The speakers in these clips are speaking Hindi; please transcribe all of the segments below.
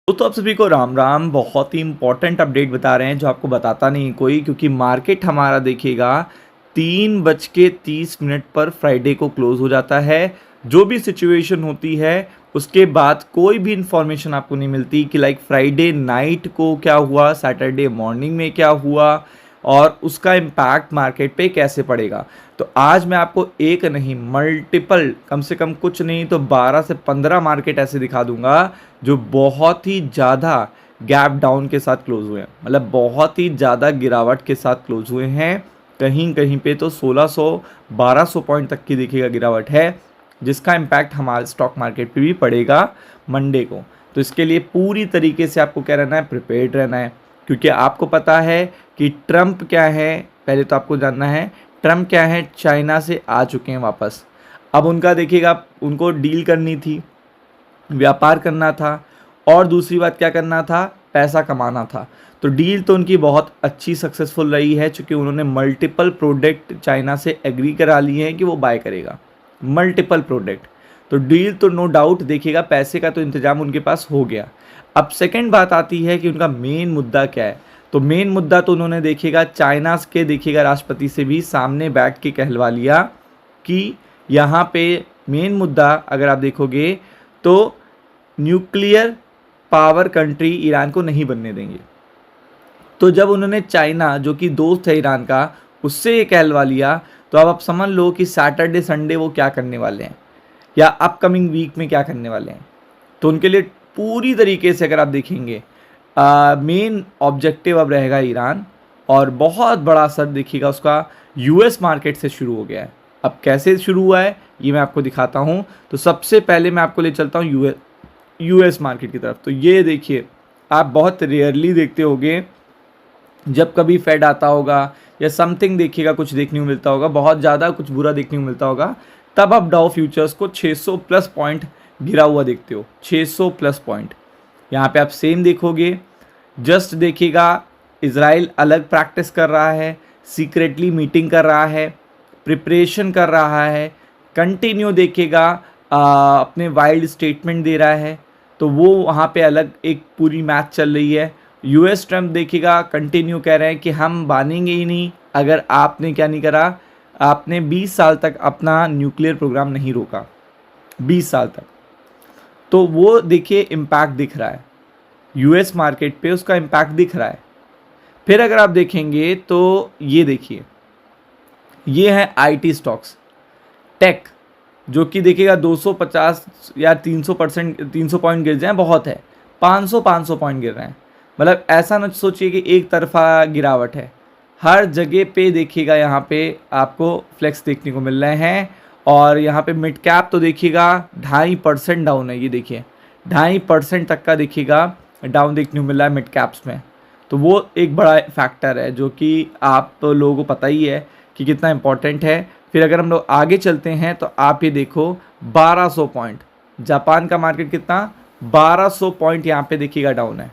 तो आप सभी को राम राम। बहुत ही इंपॉर्टेंट अपडेट बता रहे हैं जो आपको बताता नहीं कोई, क्योंकि मार्केट हमारा देखिएगा 3:30 पर फ्राइडे को क्लोज हो जाता है। जो भी सिचुएशन होती है उसके बाद कोई भी इंफॉर्मेशन आपको नहीं मिलती कि लाइक फ्राइडे नाइट को क्या हुआ, सैटरडे मॉर्निंग में क्या हुआ और उसका इम्पैक्ट मार्केट पे कैसे पड़ेगा। तो आज मैं आपको एक नहीं मल्टीपल, कम से कम कुछ नहीं तो 12 से 15 मार्केट ऐसे दिखा दूंगा जो बहुत ही ज़्यादा गैप डाउन के साथ क्लोज हुए हैं, मतलब बहुत ही ज़्यादा गिरावट के साथ क्लोज हुए हैं। कहीं कहीं पे तो 1600 1200 पॉइंट तक की देखिएगा गिरावट है, जिसका इम्पैक्ट हमारे स्टॉक मार्केट पे भी पड़ेगा मंडे को। तो इसके लिए पूरी तरीके से आपको क्या रहना है, प्रिपेयर्ड रहना है, क्योंकि आपको पता है कि ट्रंप क्या है। पहले तो आपको जानना है ट्रंप क्या है। चाइना से आ चुके हैं वापस। अब उनका देखिएगा, उनको डील करनी थी, व्यापार करना था और दूसरी बात क्या करना था, पैसा कमाना था। तो डील तो उनकी बहुत अच्छी सक्सेसफुल रही है, क्योंकि उन्होंने मल्टीपल प्रोडक्ट चाइना से एग्री करा लिए हैं कि वो बाय करेगा, मल्टीपल प्रोडक्ट। तो डील तो नो डाउट देखिएगा, पैसे का तो इंतजाम उनके पास हो गया। अब सेकंड बात आती है कि उनका मेन मुद्दा क्या है। तो मेन मुद्दा तो उन्होंने देखिएगा चाइना के देखिएगा राष्ट्रपति से भी सामने बैठ के कहलवा लिया कि यहाँ पे मेन मुद्दा अगर आप देखोगे तो न्यूक्लियर पावर कंट्री ईरान को नहीं बनने देंगे। तो जब उन्होंने चाइना जो कि दोस्त है ईरान का, उससे ये कहलवा लिया, तो अब आप समझ लो कि सैटरडे संडे वो क्या करने वाले हैं या अपकमिंग वीक में क्या करने वाले हैं। तो उनके लिए पूरी तरीके से अगर आप देखेंगे मेन ऑब्जेक्टिव अब रहेगा ईरान, और बहुत बड़ा असर देखिएगा उसका यूएस मार्केट से शुरू हो गया है। अब कैसे शुरू हुआ है ये मैं आपको दिखाता हूँ। तो सबसे पहले मैं आपको ले चलता हूँ यूएस मार्केट की तरफ। तो ये देखिए, आप बहुत रेयरली देखते होंगे जब कभी फेड आता होगा या समथिंग देखिएगा, कुछ देखने को मिलता होगा, बहुत ज़्यादा कुछ बुरा देखने को मिलता होगा, तब आप डाउ फ्यूचर्स को 600 प्लस पॉइंट गिरा हुआ देखते हो। 600 प्लस पॉइंट यहाँ पे आप सेम देखोगे। जस्ट देखिएगा, इजराइल अलग प्रैक्टिस कर रहा है, सीक्रेटली मीटिंग कर रहा है, प्रिपरेशन कर रहा है, कंटिन्यू देखिएगा अपने वाइल्ड स्टेटमेंट दे रहा है। तो वो वहाँ पे अलग एक पूरी मैच चल रही है। यूएस ट्रम्प देखिएगा कंटिन्यू कह रहे हैं कि हम बानेंगे ही नहीं अगर आपने क्या नहीं करा, आपने 20 साल तक अपना न्यूक्लियर प्रोग्राम नहीं रोका, 20 साल तक। तो वो देखिए इम्पैक्ट दिख रहा है यूएस मार्केट पे, उसका इम्पैक्ट दिख रहा है। फिर अगर आप देखेंगे तो ये देखिए, ये है आईटी स्टॉक्स, टेक, जो कि देखिएगा 250 या 300% 300 पॉइंट गिर जाए बहुत है, 500 पॉइंट गिर रहे हैं। मतलब ऐसा ना सोचिए कि एक तरफा गिरावट है, हर जगह पे देखिएगा यहाँ पे आपको फ्लेक्स देखने को मिल रहे हैं। और यहाँ पे मिड कैप तो देखिएगा 2.5% डाउन है, ये देखिए 2.5% तक का देखिएगा डाउन देखने को मिल रहा है मिड कैप्स में। तो वो एक बड़ा फैक्टर है जो कि आप लोगों को पता ही है कि कितना इंपॉर्टेंट है। फिर अगर हम लोग आगे चलते हैं तो आप ये देखो 1200 पॉइंट, जापान का मार्केट कितना, 1200 पॉइंट यहाँ पे देखिएगा डाउन है,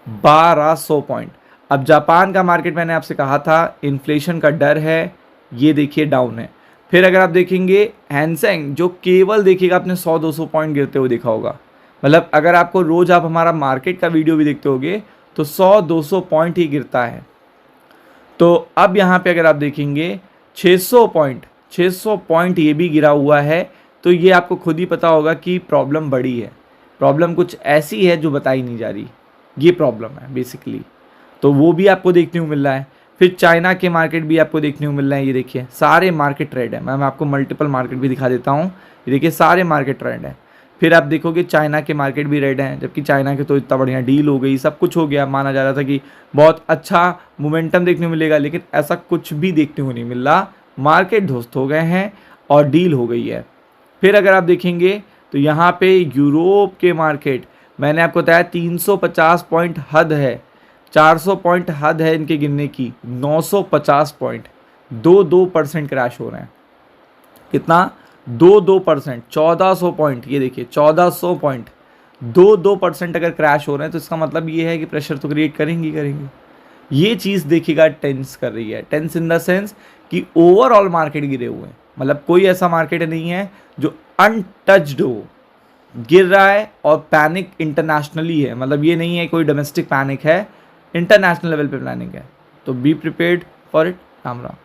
1200 पॉइंट। अब जापान का मार्केट मैंने आपसे कहा था इन्फ्लेशन का डर है, ये देखिए डाउन है। फिर अगर आप देखेंगे हैंसेंग, जो केवल देखिएगा आपने 100-200 पॉइंट गिरते हुए देखा होगा। मतलब अगर आपको रोज़ आप हमारा मार्केट का वीडियो भी देखते होगे तो 100-200 पॉइंट ही गिरता है। तो अब यहाँ पे अगर आप देखेंगे 600 पॉइंट ये भी गिरा हुआ है। तो ये आपको खुद ही पता होगा कि प्रॉब्लम बड़ी है, प्रॉब्लम कुछ ऐसी है जो बताई नहीं जा रही, ये प्रॉब्लम है बेसिकली। तो वो भी आपको देखने को मिल रहा है। फिर चाइना के मार्केट भी आपको देखने को मिल रहे हैं, ये देखिए सारे मार्केट रेड है। मैं आपको मल्टीपल मार्केट भी दिखा देता हूँ, ये देखिए सारे मार्केट रेड है। फिर आप देखोगे चाइना के मार्केट भी रेड हैं, जबकि चाइना के तो इतना बढ़िया डील हो गई, सब कुछ हो गया, माना जा रहा था कि बहुत अच्छा मोमेंटम देखने को मिलेगा, लेकिन ऐसा कुछ भी देखने को नहीं मिल रहा। मार्केट ध्वस्त हो गए हैं और डील हो गई है। फिर अगर आप देखेंगे तो यहाँ पे यूरोप के मार्केट, मैंने आपको बताया 350 पॉइंट हद है, 400 पॉइंट हद है इनके गिनने की, 950 पॉइंट, 2% क्रैश हो रहे हैं। कितना, 2% 1400 पॉइंट, ये देखिए 1400 पॉइंट, 2% अगर क्रैश हो रहे हैं तो इसका मतलब ये है कि प्रेशर तो क्रिएट करेंगे। ये चीज़ देखिएगा टेंस कर रही है, टेंस इन द सेंस कि ओवरऑल मार्केट गिरे हुए हैं। मतलब कोई ऐसा मार्केट नहीं है जो अनटच्ड हो, गिर रहा है और पैनिक इंटरनेशनली है, मतलब ये नहीं है कोई डोमेस्टिक पैनिक है, इंटरनेशनल लेवल पे पैनिक है, तो be prepared for it. Ram Ram.